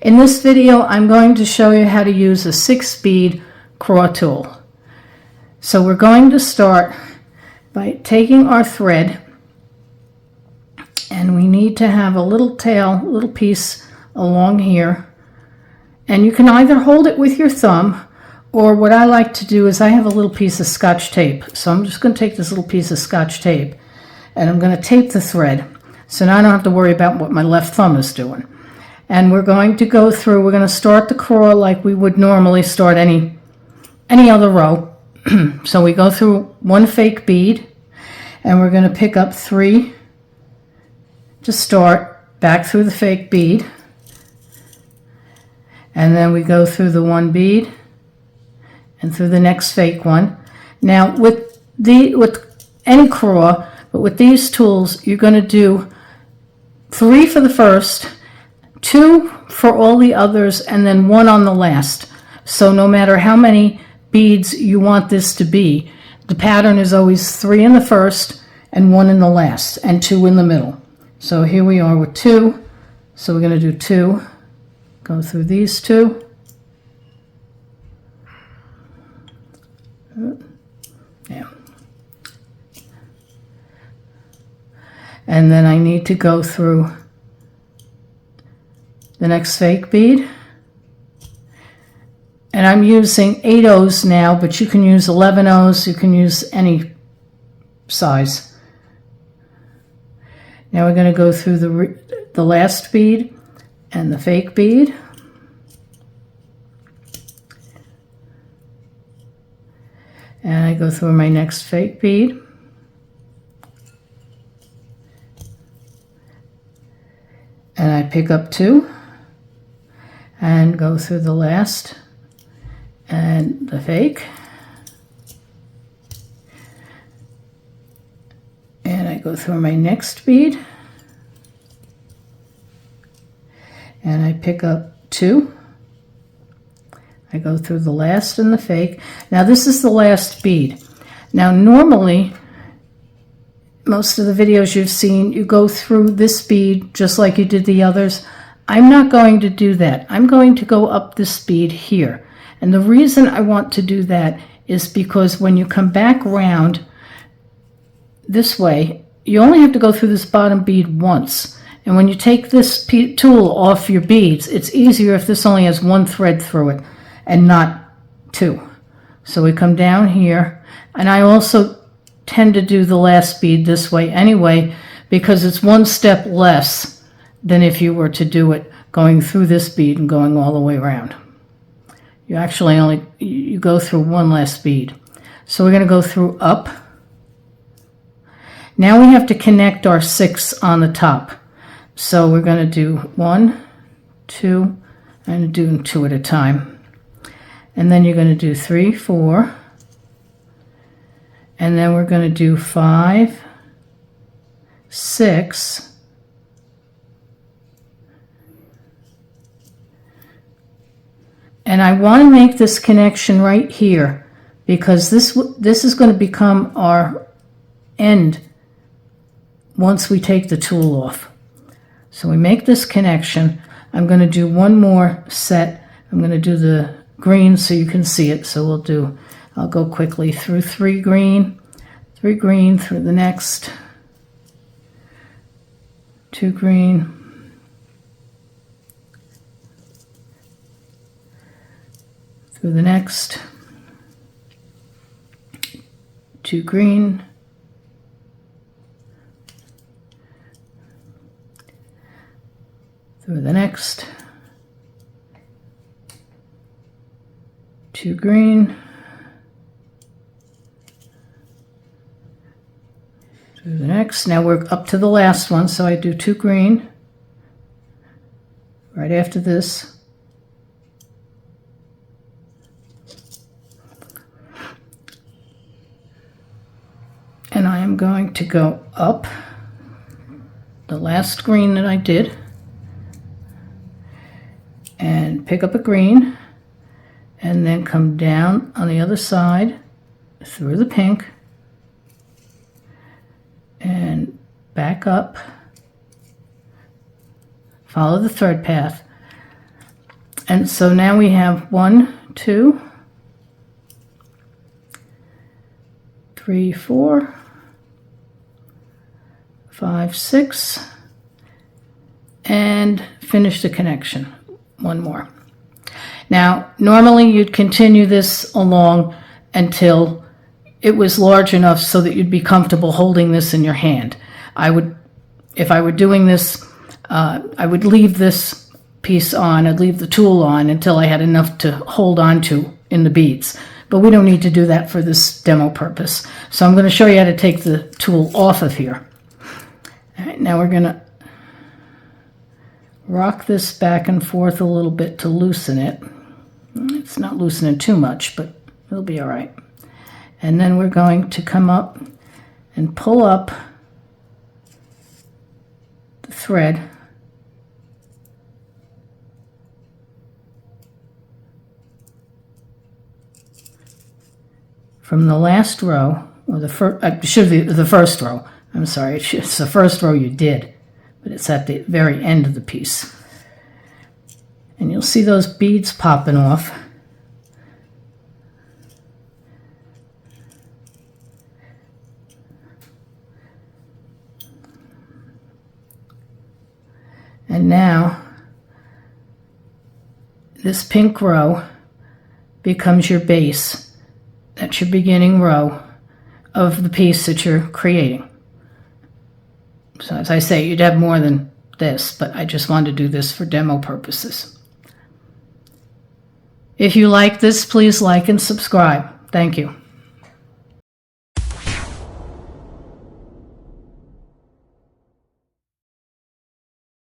In this video, I'm going to show you how to use a 6-bead craw tool. So we're going to start by taking our thread, and we need to have a little tail, little piece along here. And you can either hold it with your thumb, or what I like to do is I have a little piece of Scotch tape. So I'm just going to take this little piece of Scotch tape, and I'm going to tape the thread. So now I don't have to worry about what my left thumb is doing. And we're going to go through, we're going to start the craw like we would normally start any other row. So we go through one fake bead, and we're going to pick up 3 to start, back through the fake bead. And then we go through the 1 bead and through the next fake one. Now with any craw, but with these tools, you're going to do 3 for the first, 2 for all the others, and then 1 on the last. So no matter how many beads you want this to be, the pattern is always 3 in the first and 1 in the last and 2 in the middle. So here we are with 2. So we're going to do 2, go through these 2. Yeah. And then I need to go through the next fake bead. And I'm using 8 O's now, but you can use 11 O's, you can use any size. Now we're going to go through the last bead and the fake bead. And I go through my next fake bead. And I pick up 2 and go through the last and the fake. And I go through my next bead. And I pick up 2. I go through the last and the fake. Now this is the last bead. Now normally, most of the videos you've seen, you go through this bead just like you did the others. I'm not going to do that. I'm going to go up this bead here. And the reason I want to do that is because when you come back around this way, you only have to go through this bottom bead once. And when you take this tool off your beads, it's easier if this only has 1 thread through it and not 2. So we come down here, and I also tend to do the last bead this way anyway, because it's 1 step less than if you were to do it going through this bead and going all the way around. You actually you go through 1 last bead. So we're going to go through up. Now we have to connect our 6 on the top. So we're going to do 1, 2, and do 2 at a time. And then you're going to do 3, 4, and then we're going to do 5, 6, and I want to make this connection right here because this is going to become our end once we take the tool off. So we make this connection. I'm going to do 1 more set. I'm going to do the green so you can see it. So I'll go quickly through 3 green, through the next, 2 green, through the next, 2 green, through the next, 2 green, through the next. Now we're up to the last one, so I do 2 green right after this. And I am going to go up the last green that I did and pick up a green, and then come down on the other side through the pink and back up, follow the thread path. And so now we have 1, 2, 3, 4, 5, 6, and finish the connection. One more. Now, normally you'd continue this along until it was large enough so that you'd be comfortable holding this in your hand. If I were doing this, I would leave this piece on, I'd leave the tool on until I had enough to hold on to in the beads. But we don't need to do that for this demo purpose. So I'm going to show you how to take the tool off of here. All right, now we're going to rock this back and forth a little bit to loosen it. It's not loosening too much, but it'll be all right. And then we're going to come up and pull up the thread from the last row, or the first, should be the first row. I'm sorry, it's the first row you did, but it's at the very end of the piece. And you'll see those beads popping off. And now, this pink row becomes your base. That's your beginning row of the piece that you're creating. So as I say, you'd have more than this, but I just wanted to do this for demo purposes. If you like this, please like and subscribe. Thank you.